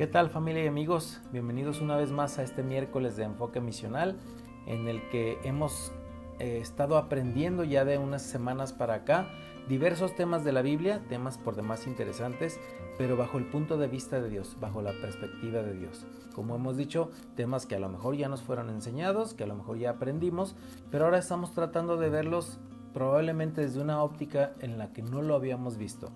¿Qué tal, familia y amigos? Bienvenidos una vez más a este miércoles de Enfoque Misional, en el que hemos estado aprendiendo ya de unas semanas para acá diversos temas de la Biblia, temas por demás interesantes, pero bajo el punto de vista de Dios, bajo la perspectiva de Dios. Como hemos dicho, temas que a lo mejor ya nos fueron enseñados, que a lo mejor ya aprendimos, pero ahora estamos tratando de verlos probablemente desde una óptica en la que no lo habíamos visto.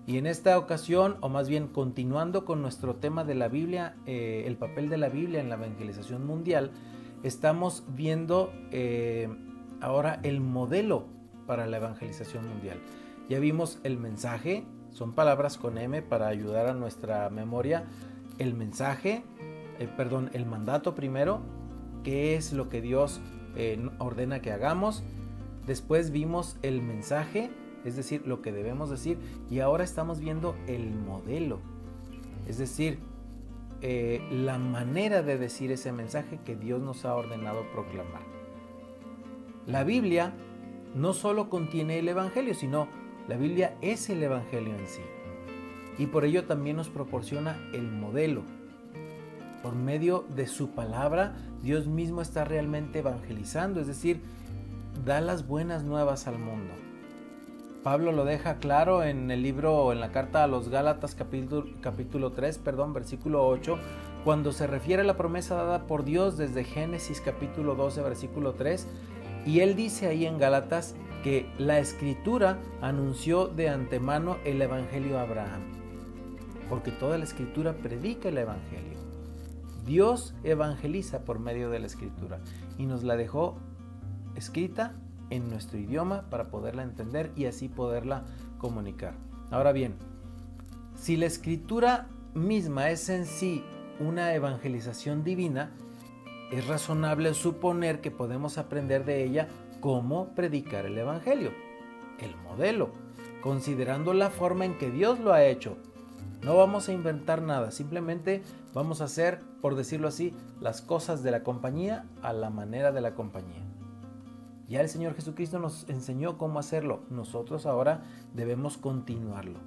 Y en esta ocasión, o más bien continuando con nuestro tema de la Biblia, el papel de la Biblia en la evangelización mundial, estamos viendo ahora el modelo para la evangelización mundial. Ya vimos el mensaje, son palabras con M para ayudar a nuestra memoria. El mensaje, el mandato primero, qué es lo que Dios ordena que hagamos. Después vimos el mensaje, es decir, lo que debemos decir, y ahora estamos viendo el modelo, es decir, la manera de decir ese mensaje que Dios nos ha ordenado proclamar. La Biblia no solo contiene el Evangelio, sino la Biblia es el Evangelio en sí, y por ello también nos proporciona el modelo. Por medio de su palabra, Dios mismo está realmente evangelizando, es decir, da las buenas nuevas al mundo. Pablo lo deja claro en el libro, en la carta a los Gálatas capítulo 3, versículo 8, cuando se refiere a la promesa dada por Dios desde Génesis capítulo 12, versículo 3, y él dice ahí en Gálatas que la Escritura anunció de antemano el Evangelio a Abraham, porque toda la Escritura predica el Evangelio. Dios evangeliza por medio de la Escritura y nos la dejó escrita en nuestro idioma para poderla entender y así poderla comunicar. Ahora bien, si la Escritura misma es en sí una evangelización divina, es razonable suponer que podemos aprender de ella cómo predicar el Evangelio, el modelo, considerando la forma en que Dios lo ha hecho. No vamos a inventar nada, simplemente vamos a hacer, por decirlo así, las cosas de la compañía a la manera de la compañía. Ya el Señor Jesucristo nos enseñó cómo hacerlo, nosotros ahora debemos continuarlo.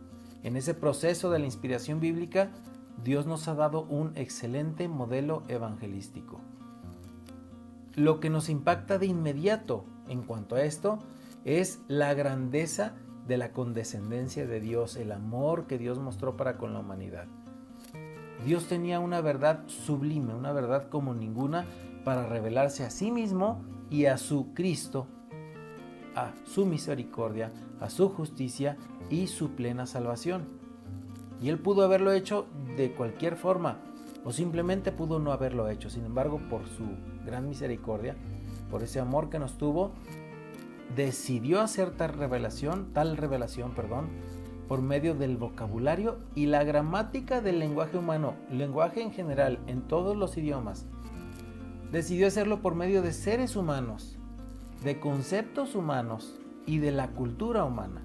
En ese proceso de la inspiración bíblica, Dios nos ha dado un excelente modelo evangelístico. Lo que nos impacta de inmediato en cuanto a esto es la grandeza de la condescendencia de Dios, el amor que Dios mostró para con la humanidad. Dios tenía una verdad sublime, una verdad como ninguna para revelarse a sí mismo y a su Cristo, a su misericordia, a su justicia y su plena salvación. Y Él pudo haberlo hecho de cualquier forma, o simplemente pudo no haberlo hecho. Sin embargo, por su gran misericordia, por ese amor que nos tuvo, decidió hacer tal revelación, por medio del vocabulario y la gramática del lenguaje humano, lenguaje en general, en todos los idiomas. Decidió hacerlo por medio de seres humanos, de conceptos humanos y de la cultura humana.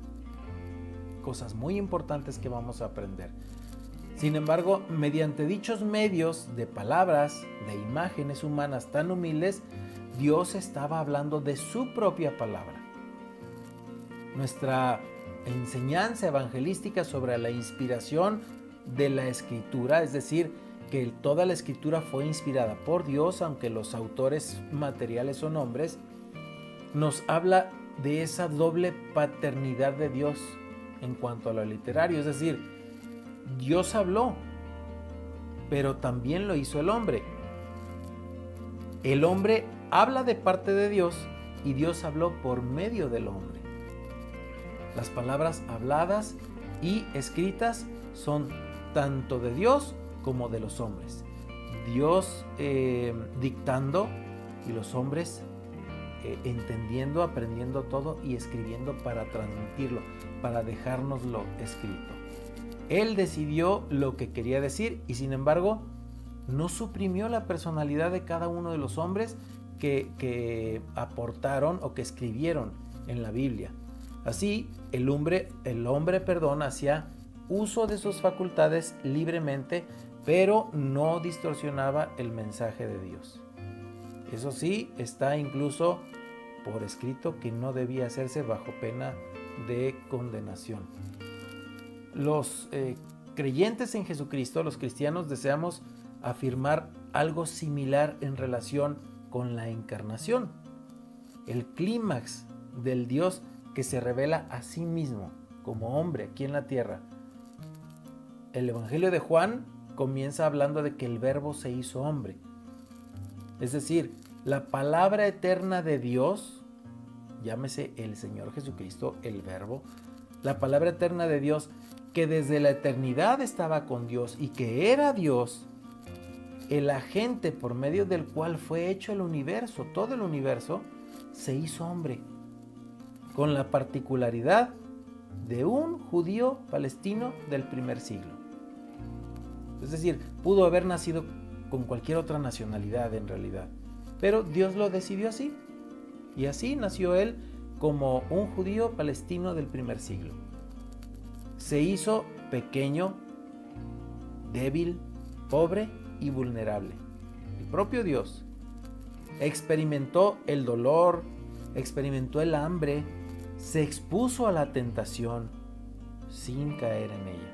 Cosas muy importantes que vamos a aprender. Sin embargo, mediante dichos medios de palabras, de imágenes humanas tan humildes, Dios estaba hablando de su propia palabra. Nuestra enseñanza evangelística sobre la inspiración de la Escritura, es decir, que toda la Escritura fue inspirada por Dios, aunque los autores materiales son hombres, nos habla de esa doble paternidad de Dios en cuanto a lo literario, es decir, Dios habló, pero también lo hizo el hombre. El hombre habla de parte de Dios y Dios habló por medio del hombre. Las palabras habladas y escritas son tanto de Dios como de los hombres. Dios dictando y los hombres entendiendo, aprendiendo todo y escribiendo para transmitirlo, para dejárnoslo escrito. Él decidió lo que quería decir y sin embargo no suprimió la personalidad de cada uno de los hombres que aportaron o que escribieron en la Biblia. Así, el hombre hacía uso de sus facultades libremente, pero no distorsionaba el mensaje de Dios. Eso sí, está incluso por escrito que no debía hacerse bajo pena de condenación. Los creyentes en Jesucristo, los cristianos, deseamos afirmar algo similar en relación con la encarnación, el clímax del Dios que se revela a sí mismo como hombre aquí en la tierra. El Evangelio de Juan comienza hablando de que el Verbo se hizo hombre. Es decir, la palabra eterna de Dios, llámese el Señor Jesucristo, el Verbo, la palabra eterna de Dios que desde la eternidad estaba con Dios y que era Dios, el agente por medio del cual fue hecho el universo, todo el universo, se hizo hombre, con la particularidad de un judío palestino del primer siglo. Es decir, pudo haber nacido con cualquier otra nacionalidad en realidad, pero Dios lo decidió así, y así nació él como un judío palestino del primer siglo. Se hizo pequeño, débil, pobre y vulnerable. El propio Dios experimentó el dolor, experimentó el hambre, se expuso a la tentación sin caer en ella.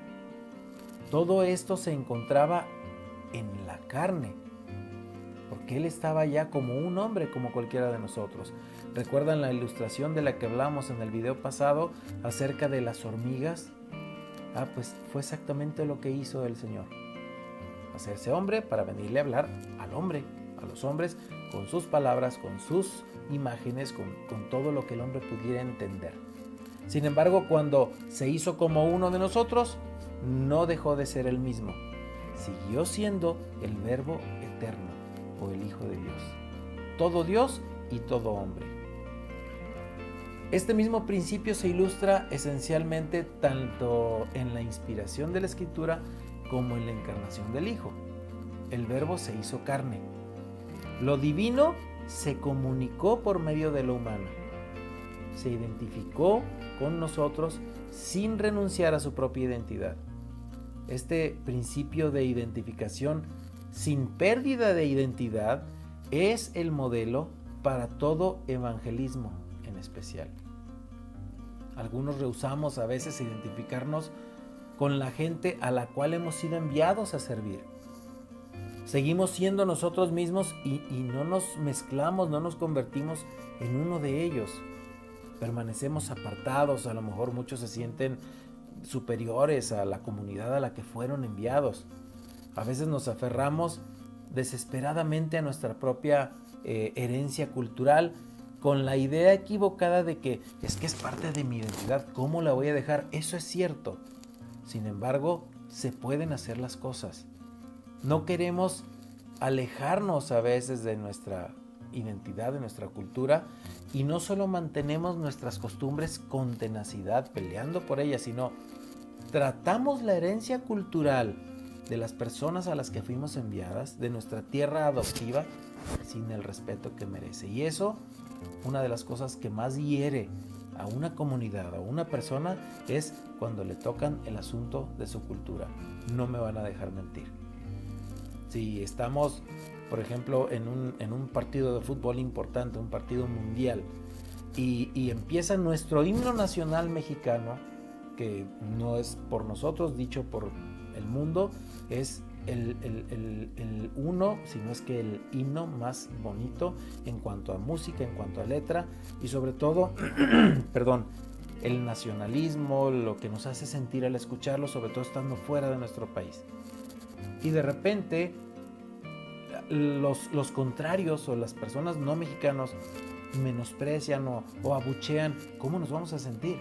Todo esto se encontraba en la carne, porque Él estaba ya como un hombre, como cualquiera de nosotros. ¿Recuerdan la ilustración de la que hablamos en el video pasado acerca de las hormigas? Pues fue exactamente lo que hizo el Señor. Hacerse hombre para venirle a hablar al hombre, a los hombres, con sus palabras, con sus imágenes, con todo lo que el hombre pudiera entender. Sin embargo, cuando se hizo como uno de nosotros, no dejó de ser el mismo. Siguió siendo el Verbo eterno o el Hijo de Dios. Todo Dios y todo hombre. Este mismo principio se ilustra esencialmente tanto en la inspiración de la Escritura como en la encarnación del Hijo. El Verbo se hizo carne. Lo divino se comunicó por medio de lo humano. Se identificó con nosotros sin renunciar a su propia identidad. Este principio de identificación sin pérdida de identidad es el modelo para todo evangelismo en especial. Algunos rehusamos a veces identificarnos con la gente a la cual hemos sido enviados a servir. Seguimos siendo nosotros mismos y no nos mezclamos, no nos convertimos en uno de ellos. Permanecemos apartados, a lo mejor muchos se sienten superiores a la comunidad a la que fueron enviados. A veces nos aferramos desesperadamente a nuestra propia herencia cultural con la idea equivocada de que es parte de mi identidad, ¿cómo la voy a dejar? Eso es cierto. Sin embargo, se pueden hacer las cosas. No queremos alejarnos a veces de nuestra identidad, de nuestra cultura, y no solo mantenemos nuestras costumbres con tenacidad peleando por ellas, sino tratamos la herencia cultural de las personas a las que fuimos enviadas, de nuestra tierra adoptiva, sin el respeto que merece. Y eso, una de las cosas que más hiere a una comunidad, a una persona, es cuando le tocan el asunto de su cultura. No me van a dejar mentir. Si estamos, por ejemplo, en un partido de fútbol importante, un partido mundial, y empieza nuestro himno nacional mexicano, que no es por nosotros, dicho por el mundo, es el uno, sino es que el himno más bonito en cuanto a música, en cuanto a letra, y sobre todo, el nacionalismo, lo que nos hace sentir al escucharlo, sobre todo estando fuera de nuestro país. Y de repente los contrarios o las personas no mexicanos menosprecian o abuchean, ¿cómo nos vamos a sentir?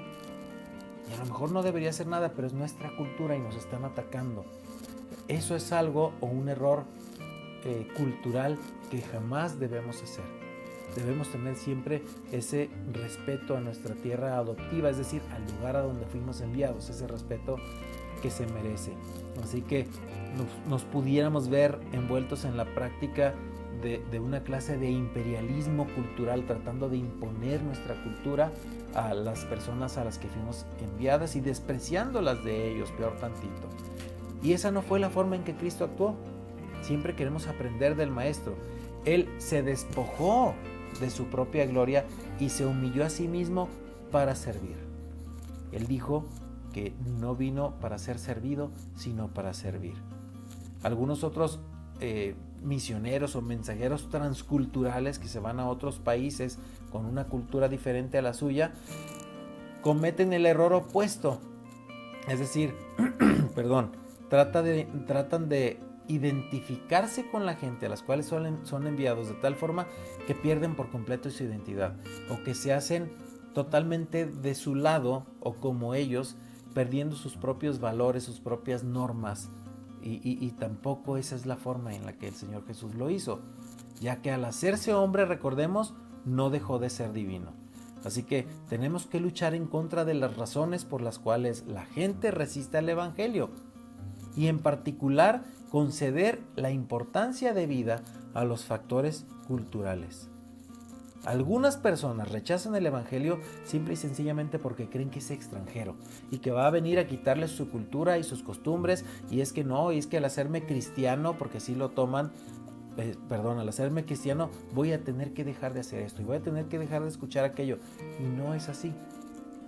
Y a lo mejor no debería ser nada, pero es nuestra cultura y nos están atacando. Eso es algo o un error cultural que jamás debemos hacer. Debemos tener siempre ese respeto a nuestra tierra adoptiva, es decir, al lugar a donde fuimos enviados, ese respeto que se merece. Así que nos pudiéramos ver envueltos en la práctica de una clase de imperialismo cultural, tratando de imponer nuestra cultura a las personas a las que fuimos enviadas y despreciándolas de ellos, peor tantito. Y esa no fue la forma en que Cristo actuó. Siempre queremos aprender del Maestro. Él se despojó de su propia gloria y se humilló a sí mismo para servir. Él dijo, que no vino para ser servido, sino para servir. Algunos otros misioneros o mensajeros transculturales que se van a otros países con una cultura diferente a la suya, cometen el error opuesto. Es decir, tratan de identificarse con la gente a las cuales son enviados de tal forma que pierden por completo su identidad, o que se hacen totalmente de su lado o como ellos, perdiendo sus propios valores, sus propias normas. Y tampoco esa es la forma en la que el Señor Jesús lo hizo, ya que al hacerse hombre, recordemos, no dejó de ser divino. Así que tenemos que luchar en contra de las razones por las cuales la gente resiste al Evangelio, y en particular conceder la importancia debida a los factores culturales. Algunas personas rechazan el Evangelio simple y sencillamente porque creen que es extranjero y que va a venir a quitarles su cultura y sus costumbres, y es que no, y es que al hacerme cristiano, porque así lo toman, al hacerme cristiano voy a tener que dejar de hacer esto y voy a tener que dejar de escuchar aquello, y no es así.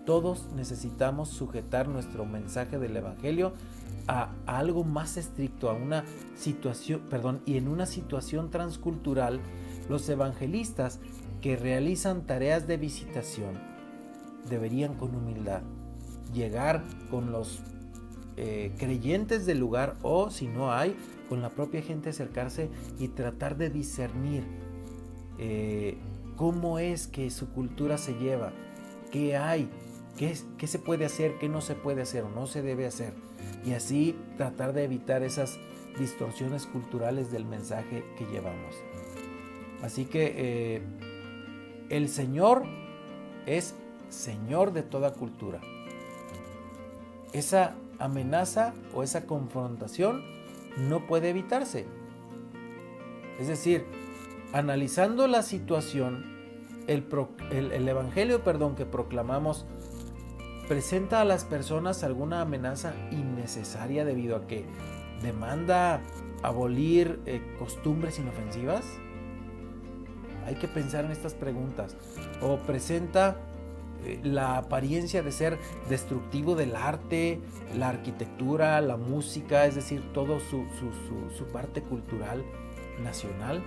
Todos necesitamos sujetar nuestro mensaje del Evangelio a algo más estricto, a una situación, y en una situación transcultural, los evangelistas que realizan tareas de visitación deberían con humildad llegar con los creyentes del lugar, o si no hay, con la propia gente, acercarse y tratar de discernir cómo es que su cultura se lleva, qué hay, qué se puede hacer, qué no se puede hacer o no se debe hacer, y así tratar de evitar esas distorsiones culturales del mensaje que llevamos. Así que el Señor es Señor de toda cultura. Esa amenaza o esa confrontación no puede evitarse. Es decir, analizando la situación, el Evangelio que proclamamos presenta a las personas alguna amenaza innecesaria debido a que demanda abolir costumbres inofensivas. Hay que pensar en estas preguntas. O presenta la apariencia de ser destructivo del arte, la arquitectura, la música, es decir, todo su parte cultural nacional.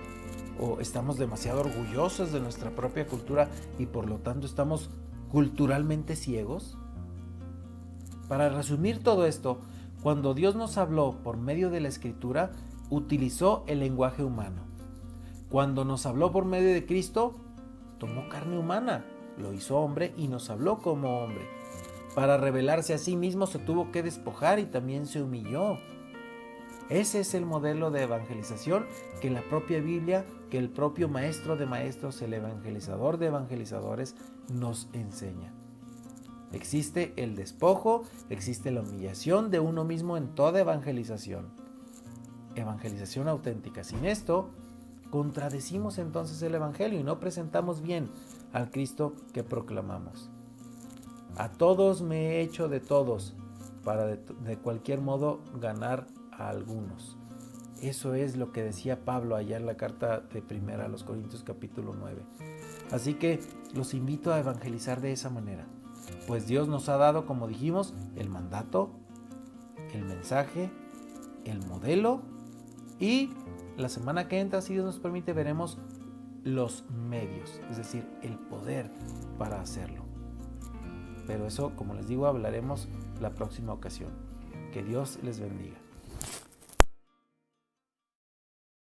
O estamos demasiado orgullosos de nuestra propia cultura y por lo tanto estamos culturalmente ciegos. Para resumir todo esto, cuando Dios nos habló por medio de la Escritura, utilizó el lenguaje humano. Cuando nos habló por medio de Cristo, tomó carne humana, lo hizo hombre y nos habló como hombre. Para revelarse a sí mismo se tuvo que despojar y también se humilló. Ese es el modelo de evangelización que la propia Biblia, que el propio maestro de maestros, el evangelizador de evangelizadores, nos enseña. Existe el despojo, existe la humillación de uno mismo en toda evangelización. Evangelización auténtica. Sin esto, contradecimos entonces el Evangelio y no presentamos bien al Cristo que proclamamos. A todos me he hecho de todos, para de cualquier modo ganar a algunos. Eso es lo que decía Pablo allá en la carta de primera a los Corintios capítulo 9. Así que los invito a evangelizar de esa manera, pues Dios nos ha dado, como dijimos, el mandato, el mensaje, el modelo, y la semana que entra, si Dios nos permite, veremos los medios, es decir, el poder para hacerlo. Pero eso, como les digo, hablaremos la próxima ocasión. Que Dios les bendiga.